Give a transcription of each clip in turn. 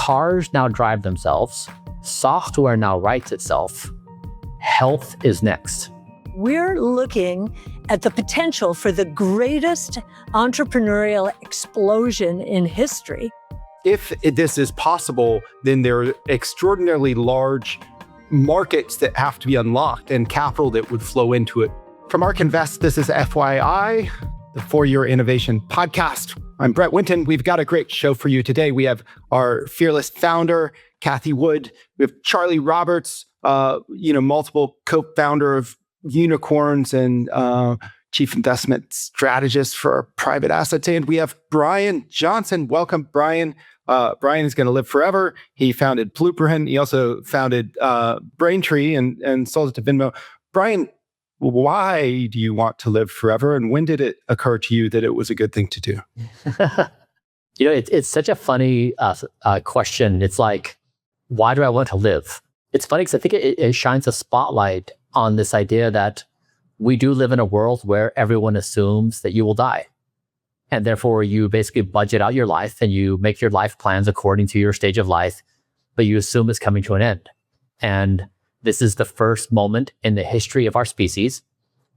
Cars now drive themselves. Software now writes itself. Health is next. We're looking at the potential for the greatest entrepreneurial explosion in history. If this is possible, then there are extraordinarily large markets that have to be unlocked and capital that would flow into it. From ARK Invest, this is FYI, the 4-Year Innovation Podcast. I'm Brett Winton. We've got a great show for you today. We have our fearless founder, Cathie Wood. We have Charlie Roberts, multiple co-founder of unicorns and chief investment strategist for private assets. And we have Bryan Johnson. Welcome, Bryan. Bryan is going to live forever. He founded Blueprint. He also founded Braintree and sold it to Venmo. Bryan, why do you want to live forever? And when did it occur to you that it was a good thing to do? It's such a funny question. It's like, why do I want to live? It's funny because I think it shines a spotlight on this idea that we do live in a world where everyone assumes that you will die. And therefore, you basically budget out your life and you make your life plans according to your stage of life, but you assume it's coming to an end. And this is the first moment in the history of our species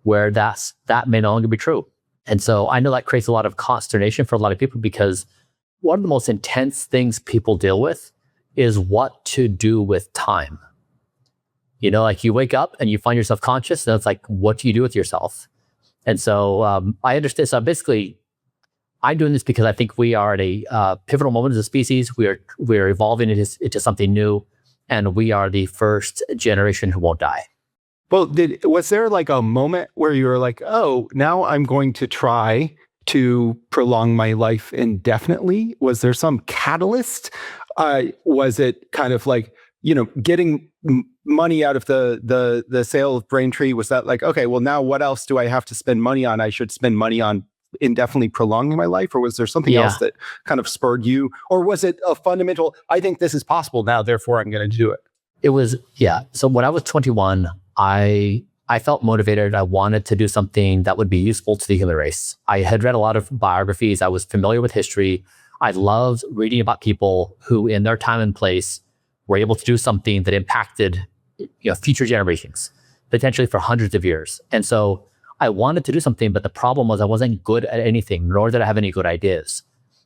where that may no longer be true. And so I know that creates a lot of consternation for a lot of people because one of the most intense things people deal with is what to do with time. Like you wake up and you find yourself conscious and it's like, what do you do with yourself? And so I understand. So basically, I'm doing this because I think we are at a pivotal moment as a species. We're evolving into something new. And we are the first generation who won't die. Well, was there like a moment where you were like, oh, now I'm going to try to prolong my life indefinitely? Was there some catalyst? Was it kind of like, getting money out of the sale of Braintree? Was that like, okay, well, now what else do I have to spend money on? I should spend money on indefinitely prolonging my life? Or was there something else that kind of spurred you? Or was it a fundamental, I think this is possible now, therefore I'm going to do it? It was, So when I was 21, I felt motivated. I wanted to do something that would be useful to the human race. I had read a lot of biographies. I was familiar with history. I loved reading about people who in their time and place were able to do something that impacted future generations, potentially for hundreds of years. And so I wanted to do something, but the problem was I wasn't good at anything, nor did I have any good ideas.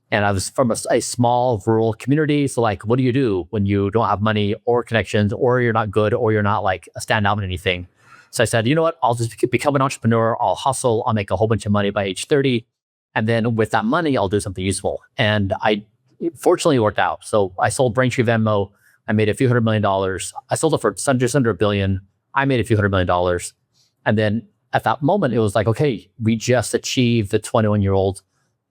And I was from a small rural community. So like, what do you do when you don't have money or connections, or you're not good, or you're not like a standout in anything? So I said, you know what, I'll just become an entrepreneur. I'll hustle. I'll make a whole bunch of money by age 30. And then with that money, I'll do something useful. And fortunately, it worked out. So I sold Braintree Venmo. I made a few $100 million. I sold it for just under $1 billion. I made a few $100 million. And then at that moment, it was like, okay, we just achieved the 21-year-old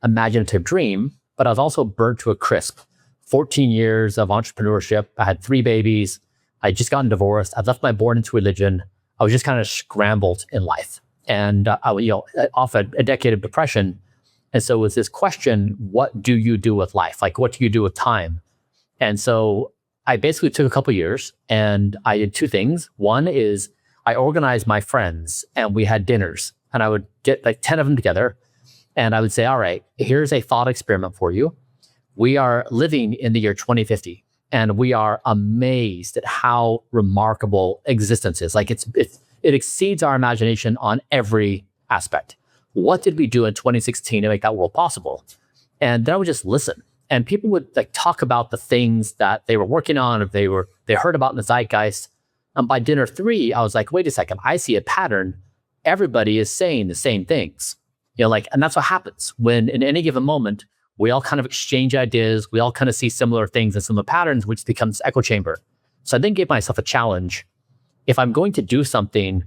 imaginative dream, but I was also burnt to a crisp. 14 years of entrepreneurship. I had 3 babies. I had just gotten divorced. I'd left my born into religion. I was just kind of scrambled in life. And off a decade of depression. And so it was this question, what do you do with life? Like, what do you do with time? And so I basically took a couple of years and I did 2 things. One is I organized my friends and we had dinners and I would get like 10 of them together and I would say, all right, here's a thought experiment for you. We are living in the year 2050 and we are amazed at how remarkable existence is. Like it exceeds our imagination on every aspect. What did we do in 2016 to make that world possible? And then I would just listen. And people would like talk about the things that they were working on, or they heard about in the zeitgeist. And by dinner 3, I was like, wait a second, I see a pattern. Everybody is saying the same things. And that's what happens when in any given moment, we all kind of exchange ideas. We all kind of see similar things and similar patterns, which becomes echo chamber. So I then gave myself a challenge. If I'm going to do something,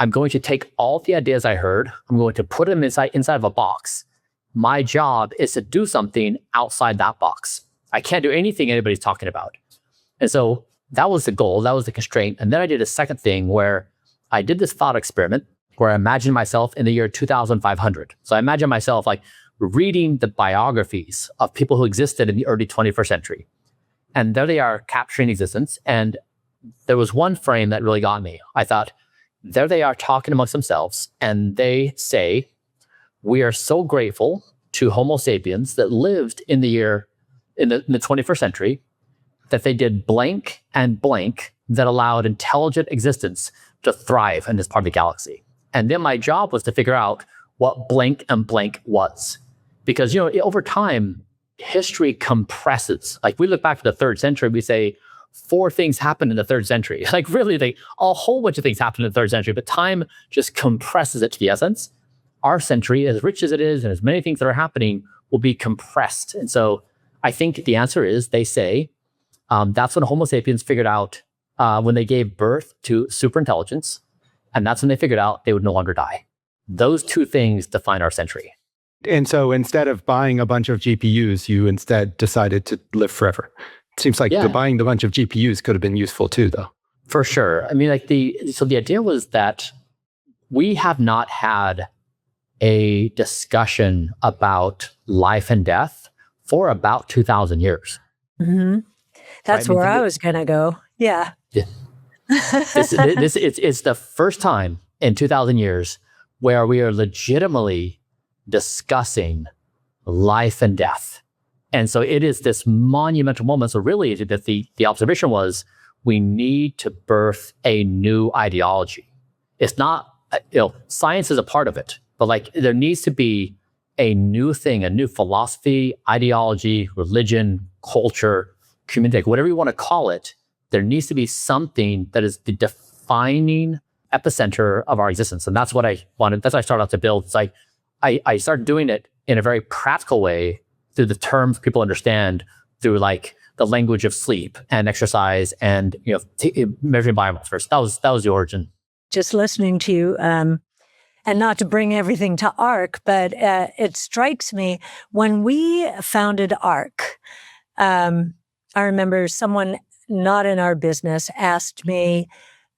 I'm going to take all the ideas I heard. I'm going to put them inside of a box. My job is to do something outside that box. I can't do anything anybody's talking about. And so that was the goal. That was the constraint. And then I did a second thing where I did this thought experiment where I imagined myself in the year 2500. So I imagine myself like reading the biographies of people who existed in the early 21st century. And there they are capturing existence. And there was one frame that really got me. I thought, there they are talking amongst themselves. And they say, we are so grateful to Homo sapiens that lived in the 21st century that they did blank and blank that allowed intelligent existence to thrive in this part of the galaxy. And then my job was to figure out what blank and blank was. Because, over time, history compresses. Like we look back to the 3rd century, we say 4 things happened in the 3rd century. Like really, a whole bunch of things happened in the 3rd century, but time just compresses it to the essence. Our century, as rich as it is, and as many things that are happening, will be compressed. And so I think the answer is, they say, that's when Homo sapiens figured out when they gave birth to superintelligence, and that's when they figured out they would no longer die. Those 2 things define our century. And so instead of buying a bunch of GPUs, you instead decided to live forever. It seems like buying the bunch of GPUs could have been useful too, though. For sure. I mean, so the idea was that we have not had a discussion about life and death for about 2,000 years. Mm-hmm. That's right? Where I was going to go. Yeah. It's the first time in 2,000 years where we are legitimately discussing life and death. And so it is this monumental moment. So really, the observation was, we need to birth a new ideology. It's not, science is a part of it, but there needs to be a new thing, a new philosophy, ideology, religion, culture, community, whatever you want to call it. There needs to be something that is the defining epicenter of our existence. And that's what I wanted. That's what I started out to build. It's like, I started doing it in a very practical way through the terms people understand, through the language of sleep and exercise and measuring biomarkers. That was the origin. Just listening to you, and not to bring everything to ARC, but it strikes me when we founded ARC. I remember someone not in our business asked me,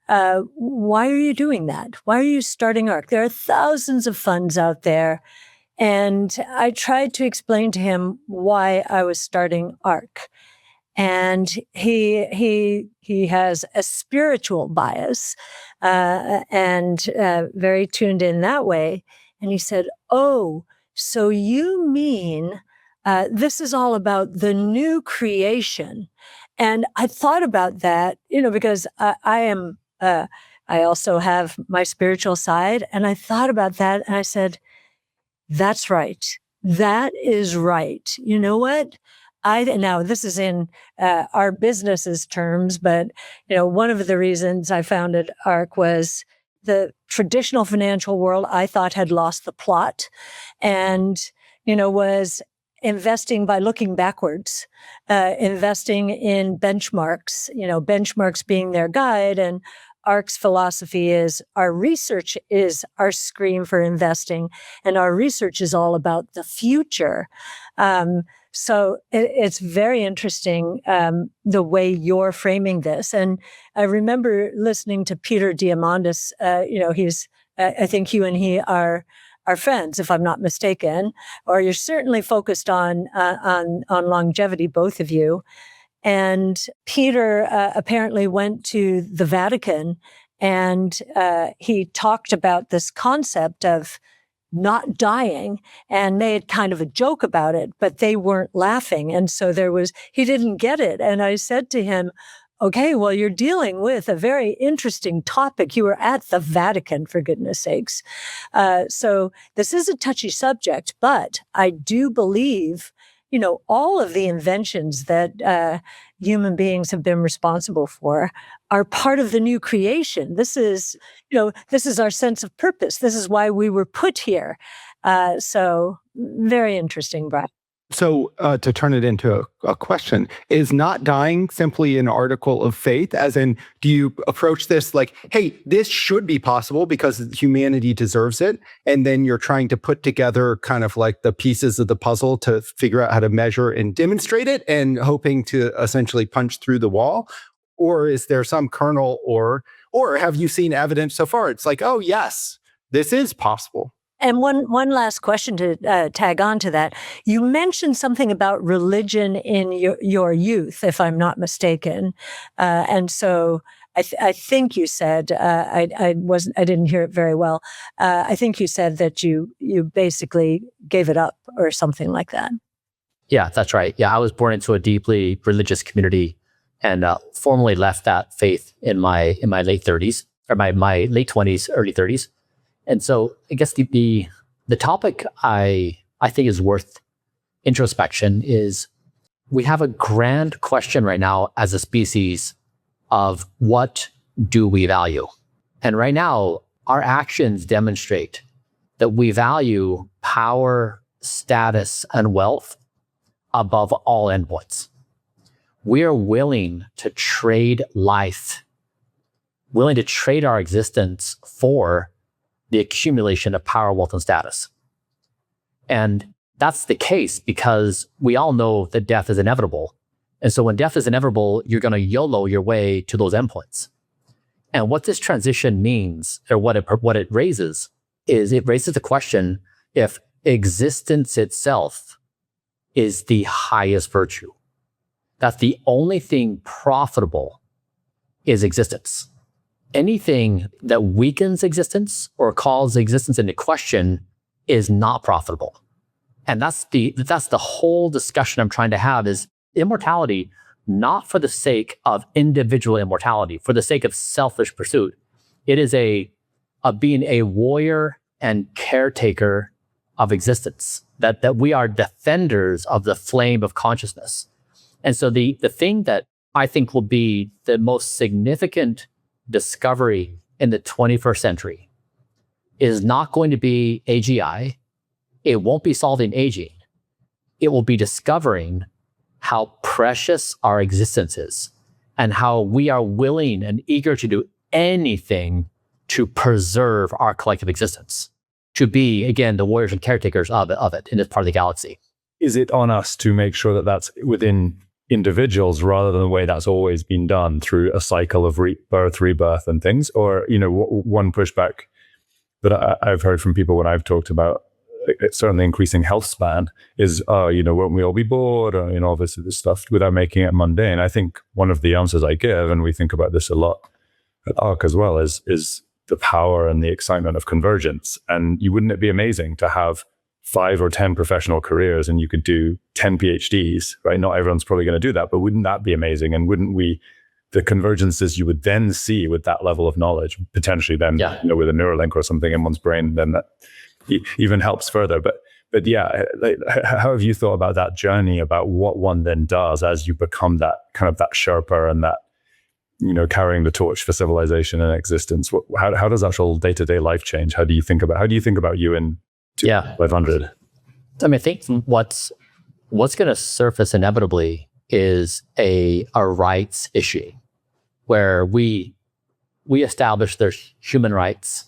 why are you doing that? Why are you starting ARC? There are thousands of funds out there. And I tried to explain to him why I was starting ARC. And he has a spiritual bias, and very tuned in that way. And he said, "Oh, so you mean this is all about the new creation?" And I thought about that, because I also have my spiritual side. And I thought about that and I said, that's right. That is right. You know what? Now this is in our business's terms, but one of the reasons I founded ARC was the traditional financial world I thought had lost the plot, and was investing by looking backwards, investing in benchmarks. Benchmarks being their guide, and ARC's philosophy is our research is our screen for investing, and our research is all about the future. So it's very interesting the way you're framing this. And I remember listening to Peter Diamandis. He's I think you and he are friends, if I'm not mistaken, or you're certainly focused on longevity, both of you. And Peter apparently went to the Vatican, and he talked about this concept of not dying and made kind of a joke about it, but they weren't laughing. And so he didn't get it. And I said to him, okay, well, you're dealing with a very interesting topic. You were at the Vatican, for goodness sakes. So this is a touchy subject, but I do believe all of the inventions that human beings have been responsible for are part of the new creation. This is our sense of purpose. This is why we were put here. So very interesting, Bryan. So to turn it into a question, is not dying simply an article of faith? As in, do you approach this like, hey, this should be possible because humanity deserves it? And then you're trying to put together kind of like the pieces of the puzzle to figure out how to measure and demonstrate it and hoping to essentially punch through the wall? Or is there some kernel or have you seen evidence so far? It's like, oh, yes, this is possible. And one last question to tag on to that. You mentioned something about religion in your youth, if I'm not mistaken. And so I think you said, I didn't hear it very well. I think you said that you basically gave it up or something like that. Yeah, that's right. Yeah, I was born into a deeply religious community and formally left that faith in my late 30s, or my late 20s, early 30s. And so I guess the topic I think is worth introspection is we have a grand question right now as a species of what do we value? And right now, our actions demonstrate that we value power, status, and wealth above all endpoints. We are willing to trade life, willing to trade our existence for the accumulation of power, wealth, and status. And that's the case because we all know that death is inevitable. And so when death is inevitable, you're going to YOLO your way to those endpoints. And what this transition means, or what it raises, is it raises the question if existence itself is the highest virtue. That the only thing profitable is existence. Anything that weakens existence or calls existence into question is not profitable. And that's the whole discussion I'm trying to have is immortality, not for the sake of individual immortality, for the sake of selfish pursuit. It is of being a warrior and caretaker of existence, that we are defenders of the flame of consciousness. And so the thing that I think will be the most significant discovery in the 21st century is not going to be AGI. It won't be solving aging. It will be discovering how precious our existence is and how we are willing and eager to do anything to preserve our collective existence, to be, again, the warriors and caretakers of it in this part of the galaxy. Is it on us to make sure that that's within individuals rather than the way that's always been done through a cycle of birth, rebirth and things? Or, one pushback that I've heard from people when I've talked about certainly increasing health span is, won't we all be bored? Or, obviously this stuff without making it mundane. I think one of the answers I give, and we think about this a lot at ARC as well, is the power and the excitement of convergence. And wouldn't it be amazing to have 5 or 10 professional careers and you could do 10 PhDs, right? Not everyone's probably going to do that, but wouldn't that be amazing? And wouldn't the convergences you would then see with that level of knowledge, potentially then, with a Neuralink or something in one's brain, then that even helps further. But yeah, how have you thought about that journey, about what one then does as you become that kind of that Sherpa and that, carrying the torch for civilization and existence? How does actual day-to-day life change? How do you think about you in 500? I mean, I think what's going to surface inevitably is a rights issue where we establish there's human rights.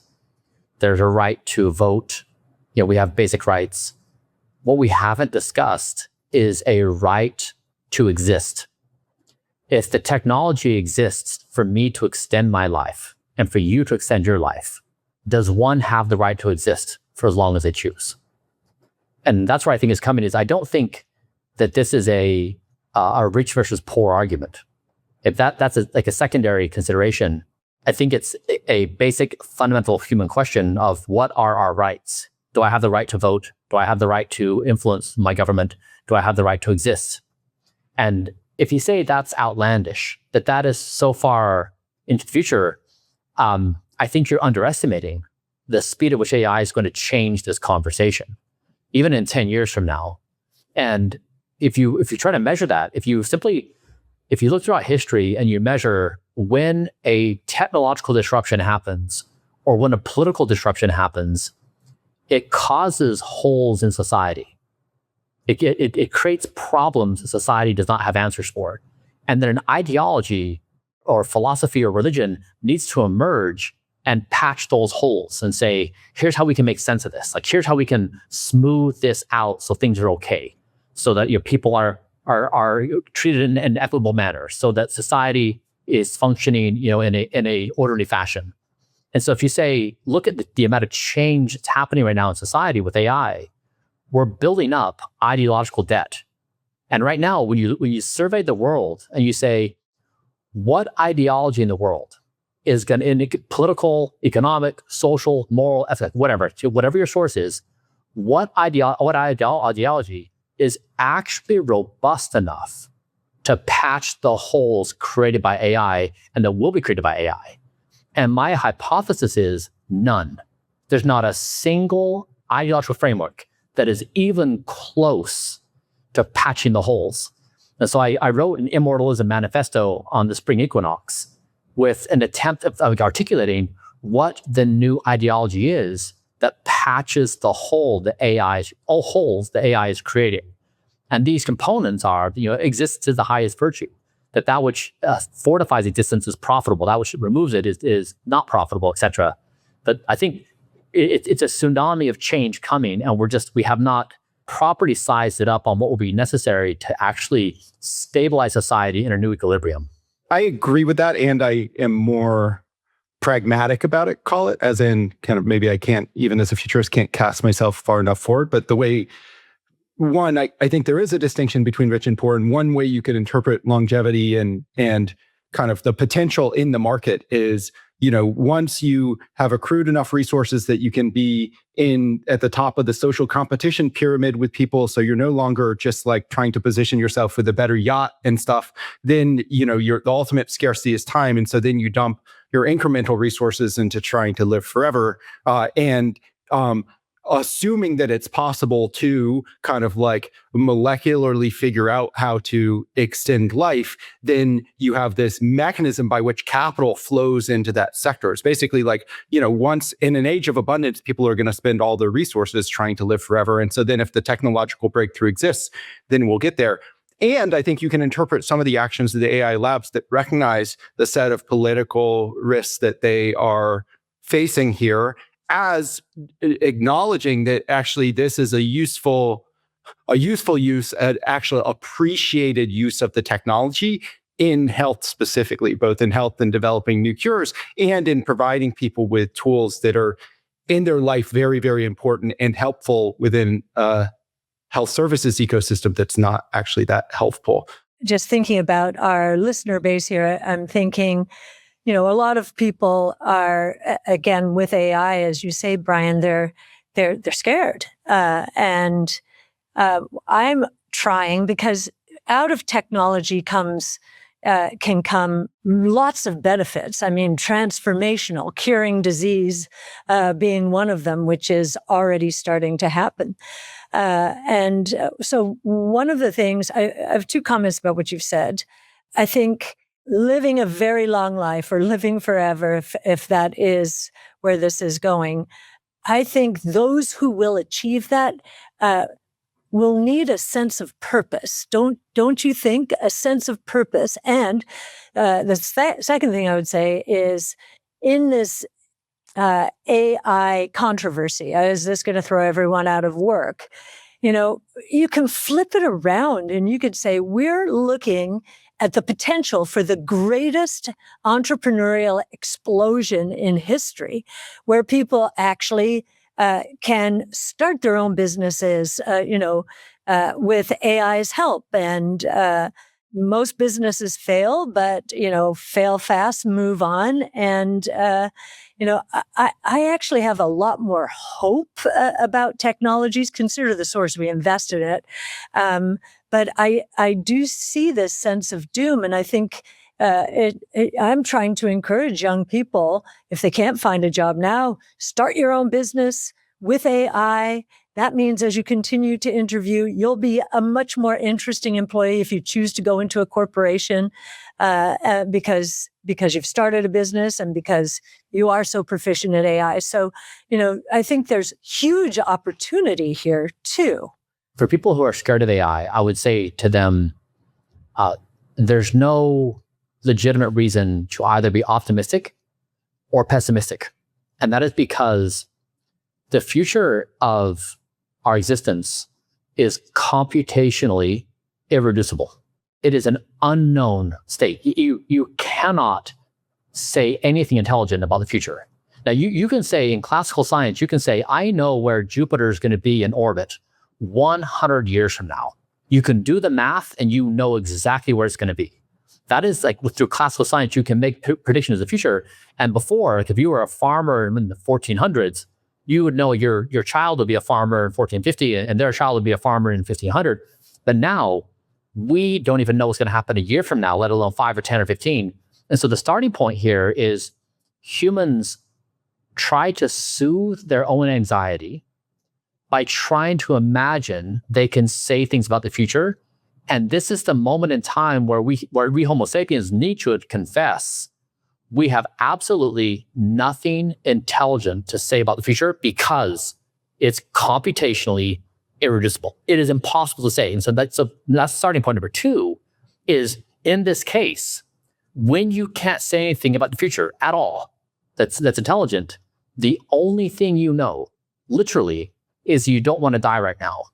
There's a right to vote. We have basic rights. What we haven't discussed is a right to exist. If the technology exists for me to extend my life and for you to extend your life, does one have the right to exist for as long as they choose? And that's where I think is coming is I don't think that this is a rich versus poor argument. If that's a secondary consideration, I think it's a basic fundamental human question of what are our rights? Do I have the right to vote? Do I have the right to influence my government? Do I have the right to exist? And if you say that's outlandish, that is so far into the future, I think you're underestimating the speed at which AI is going to change this conversation, even in 10 years from now. And if you try to measure that, if you look throughout history and you measure when a technological disruption happens or when a political disruption happens, it causes holes in society. It creates problems that society does not have answers for. And then an ideology or philosophy or religion needs to emerge and patch those holes and say, here's how we can make sense of this. Like, here's how we can smooth this out so things are okay, so that your people are treated in an equitable manner, so that society is functioning, in a orderly fashion. And so if you say, look at the amount of change that's happening right now in society with AI, we're building up ideological debt. And right now, when you survey the world and you say, what ideology in the world is going to, in political, economic, social, moral, ethical, whatever your source is, what ideology is actually robust enough to patch the holes created by AI and that will be created by AI? And my hypothesis is none. There's not a single ideological framework that is even close to patching the holes. And so I wrote an Immortalism manifesto on the spring equinox with an attempt of articulating what the new ideology is that patches the hole the all holes the AI is creating. And these components are, existence is the highest virtue. That which fortifies existence is profitable. That which removes it is not profitable, etc. But I think it's a tsunami of change coming, and we have not properly sized it up on what will be necessary to actually stabilize society in a new equilibrium. I agree with that, and I am more pragmatic about it, call it, as in kind of maybe I can't, even as a futurist, can't cast myself far enough forward. But the way, one, I think there is a distinction between rich and poor, and one way you could interpret longevity and kind of the potential in the market is, once you have accrued enough resources that you can be at the top of the social competition pyramid with people, so you're no longer just like trying to position yourself with a better yacht and stuff, then, the ultimate scarcity is time. And so then you dump your incremental resources into trying to live forever. Assuming that it's possible to kind of like molecularly figure out how to extend life, then you have this mechanism by which capital flows into that sector. It's basically like, once in an age of abundance, people are going to spend all their resources trying to live forever. And so then if the technological breakthrough exists, then we'll get there. And I think you can interpret some of the actions of the AI labs that recognize the set of political risks that they are facing here as acknowledging that actually this is a useful use, an actual appreciated use of the technology in health specifically, both in health and developing new cures, and in providing people with tools that are in their life very, very important and helpful within a health services ecosystem that's not actually that helpful. Just thinking about our listener base here, I'm thinking, a lot of people are, again, with AI, as you say, Bryan, they're scared. And I'm trying, because out of technology can come lots of benefits. I mean, transformational, curing disease being one of them, which is already starting to happen. So one of the things, I have two comments about what you've said. I think living a very long life, or living forever, if that is where this is going, I think those who will achieve that will need a sense of purpose. Don't you think? A sense of purpose. And the second thing I would say is, in this AI controversy, is this going to throw everyone out of work? You can flip it around and you could say, we're looking at the potential for the greatest entrepreneurial explosion in history, where people actually can start their own businesses, with AI's help. And most businesses fail, but, fail fast, move on. And, I actually have a lot more hope about technologies. Consider the source we invested in it. But I do see this sense of doom. And I think I'm trying to encourage young people, if they can't find a job now, start your own business with AI. That means as you continue to interview, you'll be a much more interesting employee if you choose to go into a corporation, because you've started a business and because you are so proficient at AI. So, I think there's huge opportunity here too. For people who are scared of AI, I would say to them, there's no legitimate reason to either be optimistic or pessimistic. And that is because the future of our existence is computationally irreducible. It is an unknown state. You cannot say anything intelligent about the future. Now, you can say, in classical science, you can say, I know where Jupiter is going to be in orbit 100 years from now. You can do the math and you know exactly where it's going to be. That is like, through classical science, you can make predictions of the future. And before, if you were a farmer in the 1400s, you would know your child would be a farmer in 1450 and their child would be a farmer in 1500. But now we don't even know what's going to happen a year from now, let alone 5 or 10 or 15. And so the starting point here is humans try to soothe their own anxiety by trying to imagine they can say things about the future. And this is the moment in time where we Homo sapiens need to confess we have absolutely nothing intelligent to say about the future because it's computationally irreducible. It is impossible to say. And so that's starting point number 2 is, in this case, when you can't say anything about the future at all that's intelligent, the only thing you know, literally, is you don't want to die right now.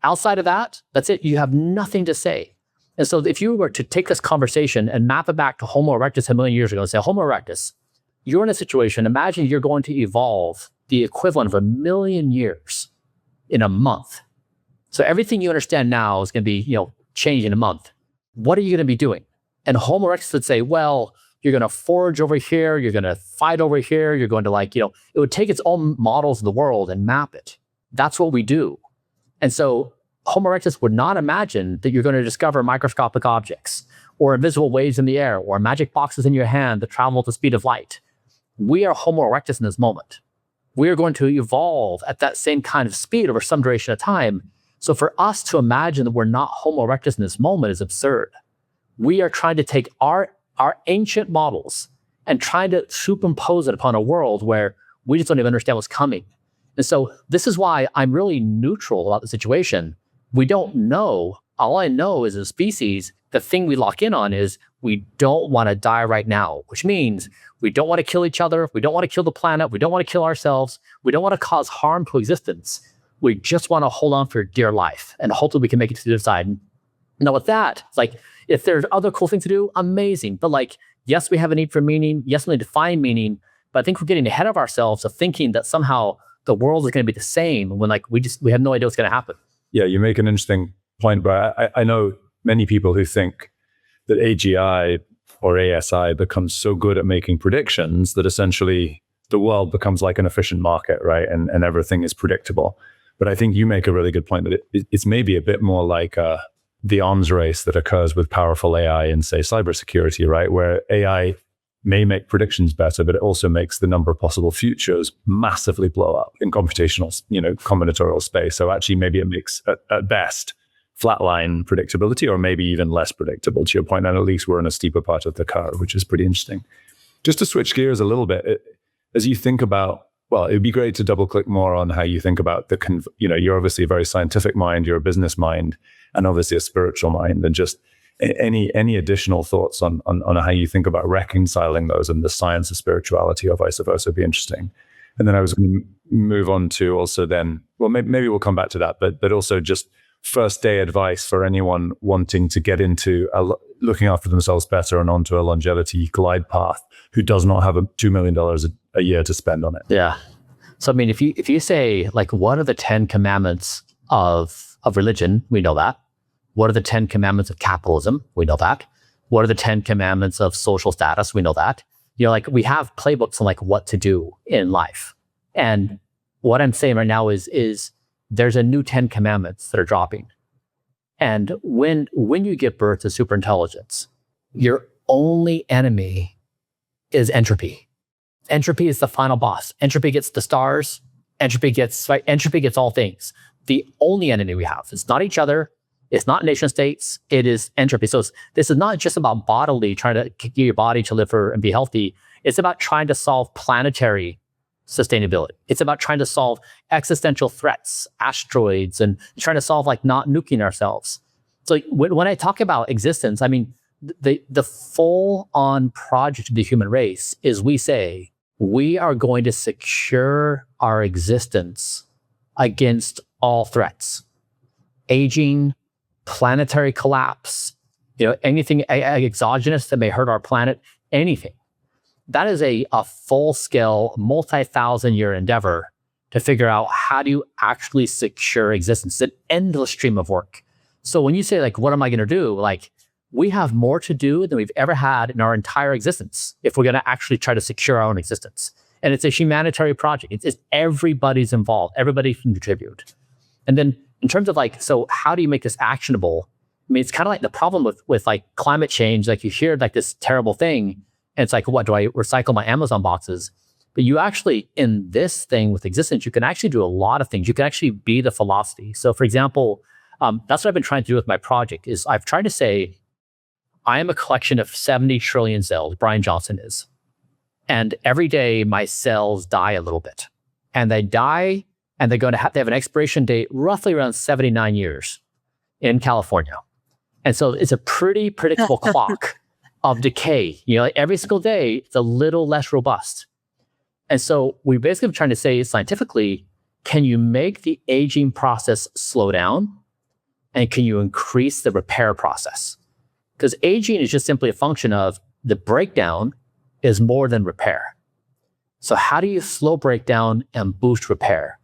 Outside of that, that's it. You have nothing to say. And so if you were to take this conversation and map it back to Homo erectus a million years ago and say, Homo erectus, you're in a situation, imagine you're going to evolve the equivalent of 1 million years in a month. So everything you understand now is going to be, changed in a month. What are you going to be doing? And Homo erectus would say, well, you're going to forage over here, you're going to fight over here, you're going to it would take its own models of the world and map it. That's what we do. And so Homo erectus would not imagine that you're going to discover microscopic objects or invisible waves in the air or magic boxes in your hand that travel at the speed of light. We are Homo erectus in this moment. We are going to evolve at that same kind of speed over some duration of time. So for us to imagine that we're not Homo erectus in this moment is absurd. We are trying to take our ancient models and trying to superimpose it upon a world where we just don't even understand what's coming. And so this is why I'm really neutral about the situation. We don't know. All I know is, as a species, the thing we lock in on is we don't want to die right now, which means we don't want to kill each other. We don't want to kill the planet. We don't want to kill ourselves. We don't want to cause harm to existence. We just want to hold on for dear life and hopefully we can make it to the other side. Now with that, it's if there's other cool things to do, amazing. But yes, we have a need for meaning. Yes, we need to find meaning. But I think we're getting ahead of ourselves of thinking that somehow the world is going to be the same when we have no idea what's going to happen. Yeah, you make an interesting point, but I know many people who think that AGI or ASI becomes so good at making predictions that essentially the world becomes like an efficient market, right? And everything is predictable. But I think you make a really good point that it's maybe a bit more like the arms race that occurs with powerful AI in, say, cybersecurity, right? Where AI may make predictions better, but it also makes the number of possible futures massively blow up in computational, combinatorial space. So actually, maybe it makes, at best, flatline predictability, or maybe even less predictable, to your point. And at least we're in a steeper part of the curve, which is pretty interesting. Just to switch gears a little bit, as you think about, well, it'd be great to double click more on how you think about you're obviously a very scientific mind, you're a business mind, and obviously a spiritual mind, and just any additional thoughts on how you think about reconciling those and the science of spirituality or vice versa would be interesting. And then I was going to move on to also then, well, maybe we'll come back to that, but also just first day advice for anyone wanting to get into looking after themselves better and onto a longevity glide path who does not have $2 million a year to spend on it. Yeah. So, I mean, if you say, what are the 10 commandments of religion? We know that. What are the 10 commandments of capitalism? We know that. What are the 10 commandments of social status? We know that. We have playbooks on what to do in life. And what I'm saying right now is there's a new 10 commandments that are dropping. And when you give birth to superintelligence, your only enemy is entropy. Entropy is the final boss. Entropy gets the stars. Entropy gets all things. The only enemy we have. It's not each other. It's not nation states. It is entropy. So this is not just about bodily, trying to get your body to live and be healthy. It's about trying to solve planetary sustainability. It's about trying to solve existential threats, asteroids, and trying to solve not nuking ourselves. So when I talk about existence, I mean, the full-on project of the human race is we say, we are going to secure our existence against all threats. Aging, planetary collapse, anything exogenous that may hurt our planet, anything. That is a full-scale, multi-thousand-year endeavor to figure out how do you actually secure existence. It's an endless stream of work. So when you say, what am I going to do? We have more to do than we've ever had in our entire existence if we're going to actually try to secure our own existence. And it's a humanitarian project. It's everybody's involved. Everybody can contribute. And then in terms of so how do you make this actionable? I mean, it's kind of like the problem with like climate change. Like you hear like this terrible thing, and it's like, what, do I recycle my Amazon boxes? But you actually, in this thing with existence, you can actually do a lot of things. You can actually be the philosophy. So for example, that's what I've been trying to do with my project is I've tried to say, I am a collection of 70 trillion cells, Bryan Johnson is. And every day my cells die a little bit. And they die, and they have an expiration date roughly around 79 years in California. And so it's a pretty predictable clock of decay. You know, like every single day, it's a little less robust. And so we basically are trying to say scientifically, can you make the aging process slow down? And can you increase the repair process? Because aging is just simply a function of the breakdown is more than repair. So how do you slow breakdown and boost repair?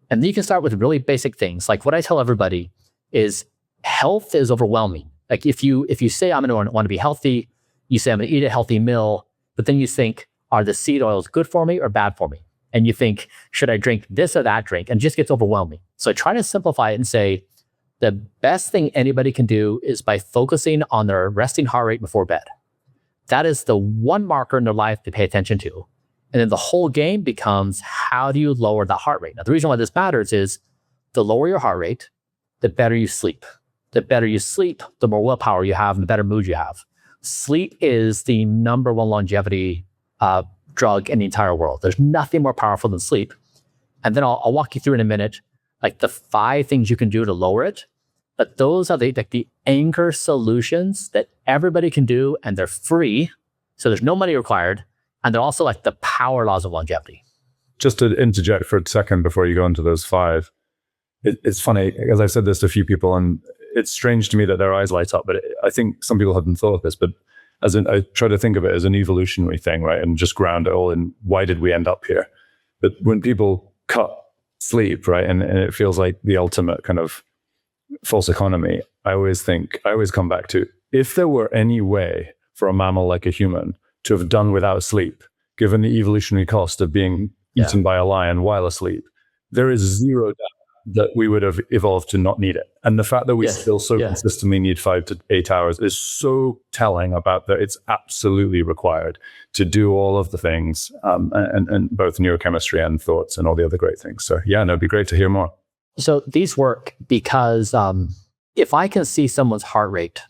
And then you can start with really basic things. Like what I tell everybody is health is overwhelming. Like if you say I'm going to want to be healthy, you say I'm going to eat a healthy meal, but then you think, are the seed oils good for me or bad for me? And you think, should I drink this or that drink? And it just gets overwhelming. So I try to simplify it and say, the best thing anybody can do is by focusing on their resting heart rate before bed. That is the one marker in their life to pay attention to. And then the whole game becomes, how do you lower the heart rate? Now, the reason why this matters is the lower your heart rate, the better you sleep. The better you sleep, the more willpower you have and the better mood you have. Sleep is the number one longevity drug in the entire world. There's nothing more powerful than sleep. And then I'll walk you through in a minute, like the 5 things you can do to lower it. But those are the anchor solutions that everybody can do, and they're free. So there's no money required. And they're also like the power laws of longevity. Just to interject for a second before you go into those 5, it's funny, as I've said this to a few people, and it's strange to me that their eyes light up, but I think some people haven't thought of this, but I try to think of it as an evolutionary thing, right? And just ground it all in, why did we end up here? But when people cut sleep, right, and it feels like the ultimate kind of false economy, I always come back to, if there were any way for a mammal like a human to have done without sleep, given the evolutionary cost of being eaten by a lion while asleep, there is zero doubt that we would have evolved to not need it. And the fact that we still so consistently need 5 to 8 hours is so telling about that it's absolutely required to do all of the things, and both neurochemistry and thoughts and all the other great things. So yeah, no, it'd be great to hear more. So these work because if I can see someone's heart rate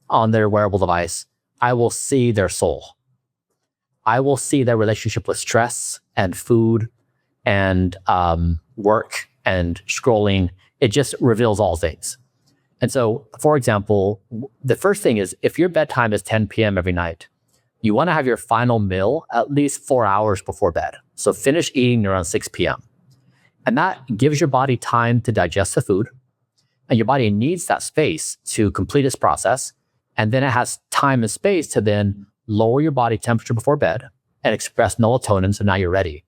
on their wearable device, I will see their soul. I will see their relationship with stress and food and work and scrolling. It just reveals all things. And so, for example, the first thing is, if your bedtime is 10 p.m. every night, you want to have your final meal at least 4 hours before bed. So finish eating around 6 p.m. And that gives your body time to digest the food. And your body needs that space to complete its process. And then it has time and space to then lower your body temperature before bed and express melatonin. So now you're ready.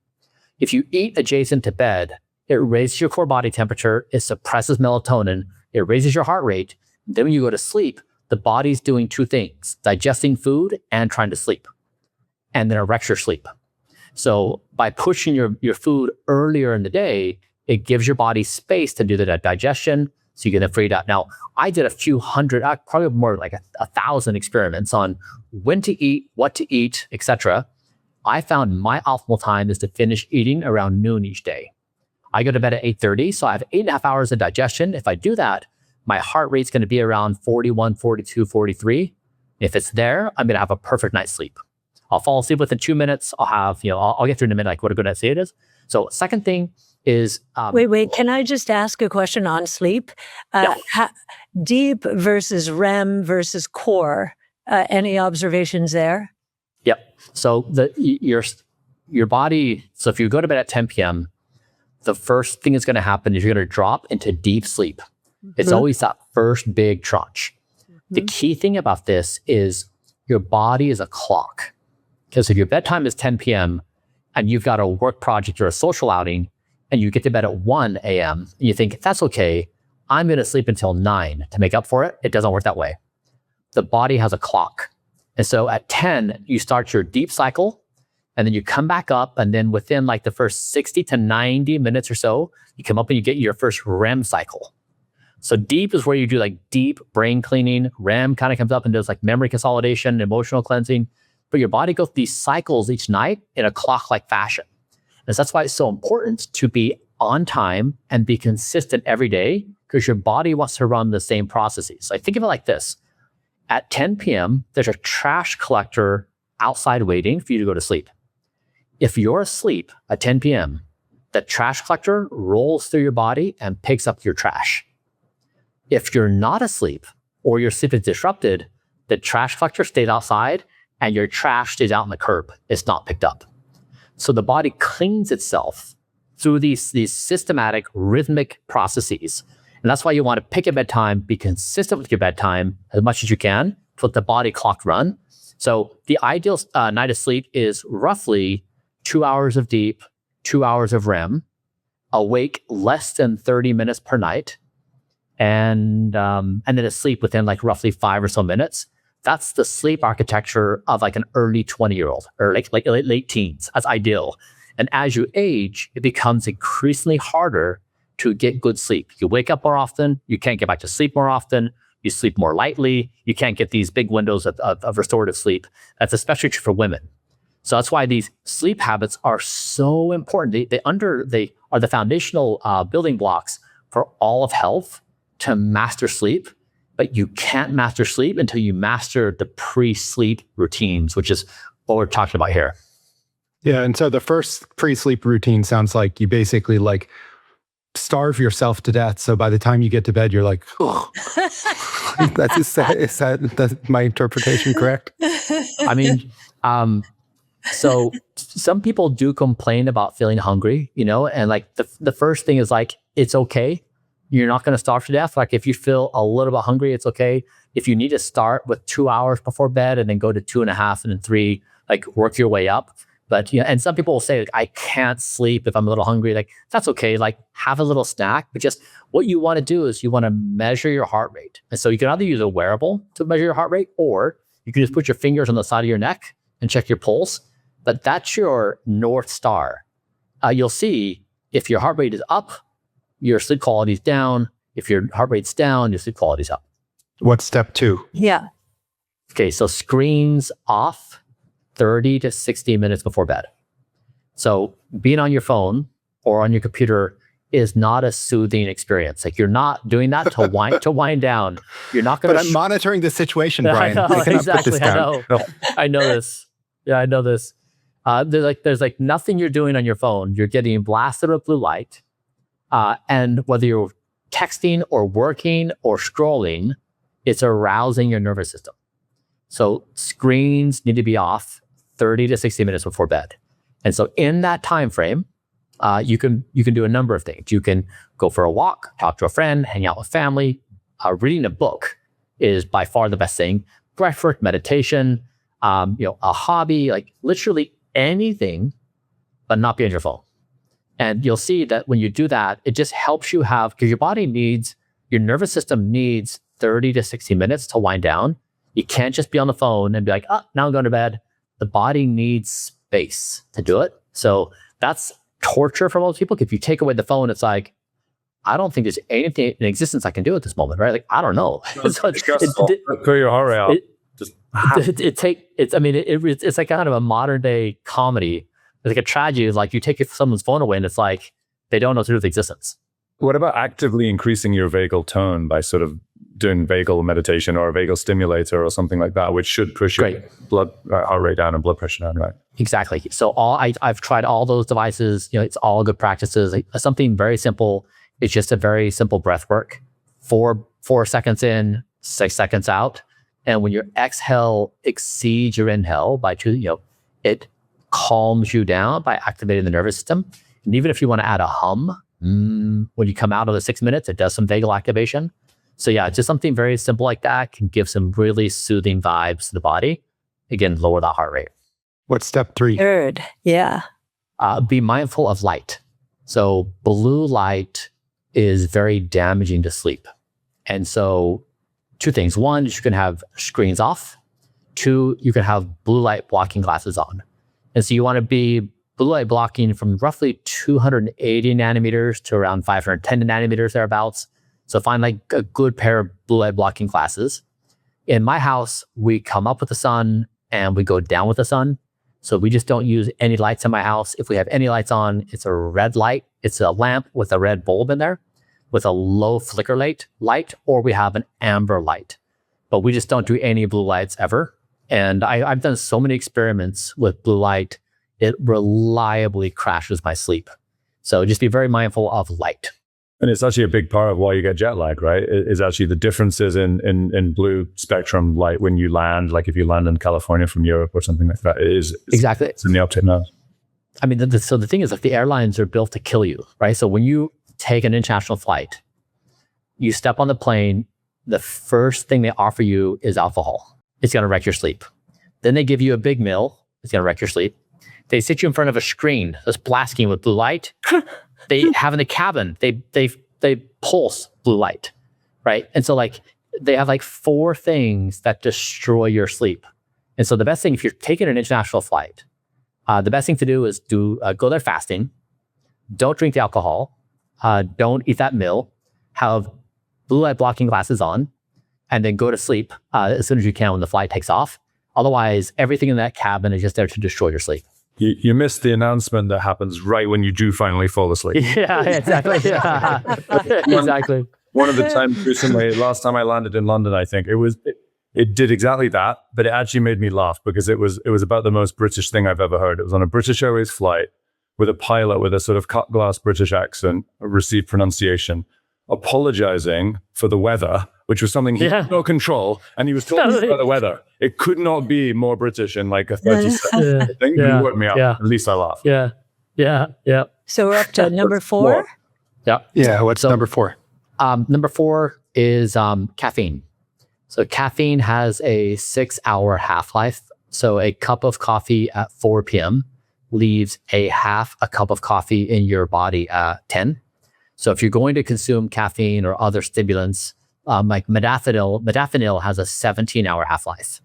If you eat adjacent to bed, it raises your core body temperature, it suppresses melatonin, it raises your heart rate. Then when you go to sleep, the body's doing 2 things, digesting food and trying to sleep. And then it wrecks your sleep. So by pushing your food earlier in the day, it gives your body space to do the digestion, so you get freed out. Now, I did a few hundred, probably more like 1,000 experiments on when to eat, what to eat, etc. I found my optimal time is to finish eating around noon each day. I go to bed at 8:30, so I have 8.5 hours of digestion. If I do that, my heart rate's going to be around 41, 42, 43. If it's there, I'm going to have a perfect night's sleep. I'll fall asleep within 2 minutes. I'll get through in a minute, like what a good night's sleep is. So second thing is... Wait, can I just ask a question on sleep? Deep versus REM versus core. Any observations there? Yep. So your body, so if you go to bed at 10 p.m., the first thing that's going to happen is you're going to drop into deep sleep. Mm-hmm. It's always that first big tranche. Mm-hmm. The key thing about this is your body is a clock. Because if your bedtime is 10 p.m. and you've got a work project or a social outing and you get to bed at 1 a.m. and you think, that's okay, I'm going to sleep until 9 to make up for it. It doesn't work that way. The body has a clock. And so at 10, you start your deep cycle, and then you come back up, and then within like the first 60 to 90 minutes or so, you come up and you get your first REM cycle. So deep is where you do like deep brain cleaning. REM kind of comes up and does like memory consolidation, emotional cleansing. But your body goes through these cycles each night in a clock-like fashion. And so that's why it's so important to be on time and be consistent every day, because your body wants to run the same processes. So I think of it like this. At 10 p.m., there's a trash collector outside waiting for you to go to sleep. If you're asleep at 10 p.m., the trash collector rolls through your body and picks up your trash. If you're not asleep or your sleep is disrupted, the trash collector stays outside and your trash stays out on the curb. It's not picked up. So the body cleans itself through these systematic, rhythmic processes. And that's why you want to pick a bedtime, be consistent with your bedtime as much as you can to let the body clock run. So the ideal night of sleep is roughly 2 hours of deep, 2 hours of REM, awake less than 30 minutes per night, and then asleep within like roughly 5 or so minutes. That's the sleep architecture of like an early 20-year-old or like late teens. That's ideal. And as you age, it becomes increasingly harder to get good sleep. You wake up more often. You can't get back to sleep more often. You sleep more lightly. You can't get these big windows of restorative sleep. That's especially true for women. So that's why these sleep habits are so important. They are the foundational building blocks for all of health to master sleep. But you can't master sleep until you master the pre-sleep routines, which is what we're talking about here. Yeah, and so the first pre-sleep routine sounds like you basically like starve yourself to death. So by the time you get to bed, you're like, oh. Is that my interpretation correct? I mean, so some people do complain about feeling hungry, and like the first thing is like, it's okay. You're not going to starve to death. Like if you feel a little bit hungry, it's okay. If you need to start with 2 hours before bed and then go to 2.5 and then 3, like work your way up. But and some people will say, like, I can't sleep if I'm a little hungry. Like that's okay. Like have a little snack, but just what you want to do is you want to measure your heart rate. And so you can either use a wearable to measure your heart rate, or you can just put your fingers on the side of your neck and check your pulse. But that's your North Star. You'll see if your heart rate is up, your sleep quality is down. If your heart rate's down, your sleep quality is up. What's step 2? Yeah. Okay, so screens off 30 to 60 minutes before bed. So being on your phone or on your computer is not a soothing experience. Like you're not doing that to wind down. You're not going to. But I'm monitoring the situation, Bryan. I know, exactly. I know. I know this. Yeah, I know this. There's like nothing you're doing on your phone. You're getting blasted with blue light. And whether you're texting or working or scrolling, it's arousing your nervous system. So screens need to be off 30 to 60 minutes before bed. And so in that time frame, you can do a number of things. You can go for a walk, talk to a friend, hang out with family. Reading a book is by far the best thing. Breathwork, meditation, a hobby, like literally anything, but not be on your phone. And you'll see that when you do that, it just helps you because your nervous system needs 30 to 60 minutes to wind down. You can't just be on the phone and be like, now I'm going to bed. The body needs space to do it. So that's torture for most people. If you take away the phone, it's like, I don't think there's anything in existence I can do at this moment, right? Like, I don't know. Put your heart rate out. It's like kind of a modern day comedy. It's like a tragedy. Like you take someone's phone away and it's like they don't know what to do with existence. What about actively increasing your vagal tone by sort of doing vagal meditation or a vagal stimulator or something like that, which should push your blood heart rate down and blood pressure down, right? Exactly. So I've tried all those devices. It's all good practices. Like, something very simple. It's just a very simple breath work. 4 seconds in, 6 seconds out. And when your exhale exceeds your inhale by 2, it calms you down by activating the nervous system. And even if you want to add a hum, when you come out of the 6 minutes, it does some vagal activation. So yeah, just something very simple like that can give some really soothing vibes to the body. Again, lower that heart rate. What's step 3? Third, yeah. Be mindful of light. So blue light is very damaging to sleep. And so 2 things. 1 is you can have screens off. 2, you can have blue light blocking glasses on. And so you want to be blue light blocking from roughly 280 nanometers to around 510 nanometers thereabouts. So find like a good pair of blue light blocking glasses. In my house, we come up with the sun and we go down with the sun. So we just don't use any lights in my house. If we have any lights on, it's a red light. It's a lamp with a red bulb in there with a low flicker light, or we have an amber light. But we just don't do any blue lights ever. And I've done so many experiments with blue light, it reliably crashes my sleep. So just be very mindful of light. And it's actually a big part of why you get jet lag, right? Is actually the differences in blue spectrum light when you land, like if you land in California from Europe or something like that. Exactly. It's in the optic nerve. I mean, so the thing is, like, the airlines are built to kill you, right? So when you take an international flight, you step on the plane, the first thing they offer you is alcohol. It's going to wreck your sleep. Then they give you a big meal. It's going to wreck your sleep. They sit you in front of a screen that's blasting with blue light. They have in the cabin, they pulse blue light, right? And so like they have like 4 things that destroy your sleep. And so the best thing, if you're taking an international flight, the best thing to do is go there fasting. Don't drink the alcohol. Don't eat that meal. Have blue light blocking glasses on, and then go to sleep as soon as you can when the flight takes off. Otherwise, everything in that cabin is just there to destroy your sleep. You missed the announcement that happens right when you do finally fall asleep. Yeah, exactly. Yeah. Exactly. One of the times recently, last time I landed in London, I think it did exactly that, but it actually made me laugh because it was about the most British thing I've ever heard. It was on a British Airways flight with a pilot with a sort of cut glass British accent, a received pronunciation, apologizing for the weather, which was something he had no control, and he was talking about the weather. It could not be more British in like a 30-second thing. You woke me up. At least I laughed. Yeah. So we're up to number 4. Yeah. What's number 4? Number 4 is caffeine. So caffeine has a 6-hour half-life. So a cup of coffee at 4 p.m. leaves a half a cup of coffee in your body at 10. So if you're going to consume caffeine or other stimulants, like modafinil has a 17-hour half-life.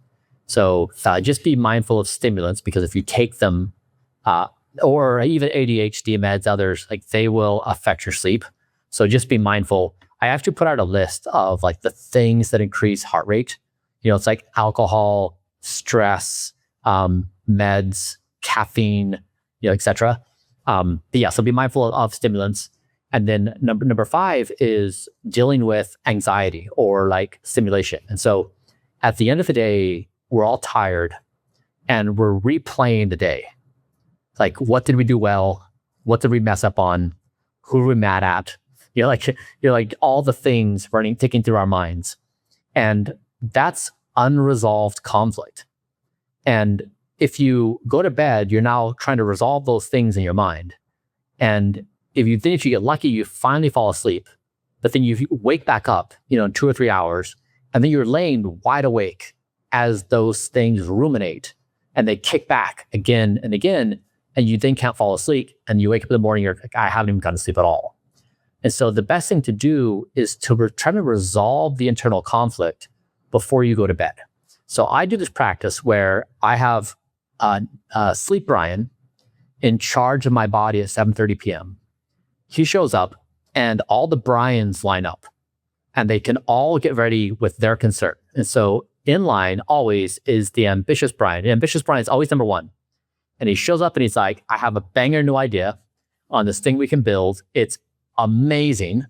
So just be mindful of stimulants, because if you take them, or even ADHD meds, others, like they will affect your sleep. So just be mindful. I actually put out a list of like the things that increase heart rate. It's like alcohol, stress, meds, caffeine, etc. So be mindful of stimulants. And then number 5 is dealing with anxiety or like stimulation. And so at the end of the day, we're all tired and we're replaying the day. Like, what did we do well? What did we mess up on? Who are we mad at? Like all the things ticking through our minds. And that's unresolved conflict. And if you go to bed, you're now trying to resolve those things in your mind. And if you get lucky, you finally fall asleep, but then you wake back up, in 2 or 3 hours, and then you're laying wide awake as those things ruminate and they kick back again and again, and you then can't fall asleep, and you wake up in the morning, you're like, I haven't even gone to sleep at all. And so the best thing to do is to try to resolve the internal conflict before you go to bed. So I do this practice where I have Sleep Bryan in charge of my body at 7:30 p.m. He shows up and all the Bryans line up and they can all get ready with their concern. And so in line always is the ambitious Bryan. The ambitious Bryan is always number 1. And he shows up and he's like, I have a banger new idea on this thing we can build. It's amazing.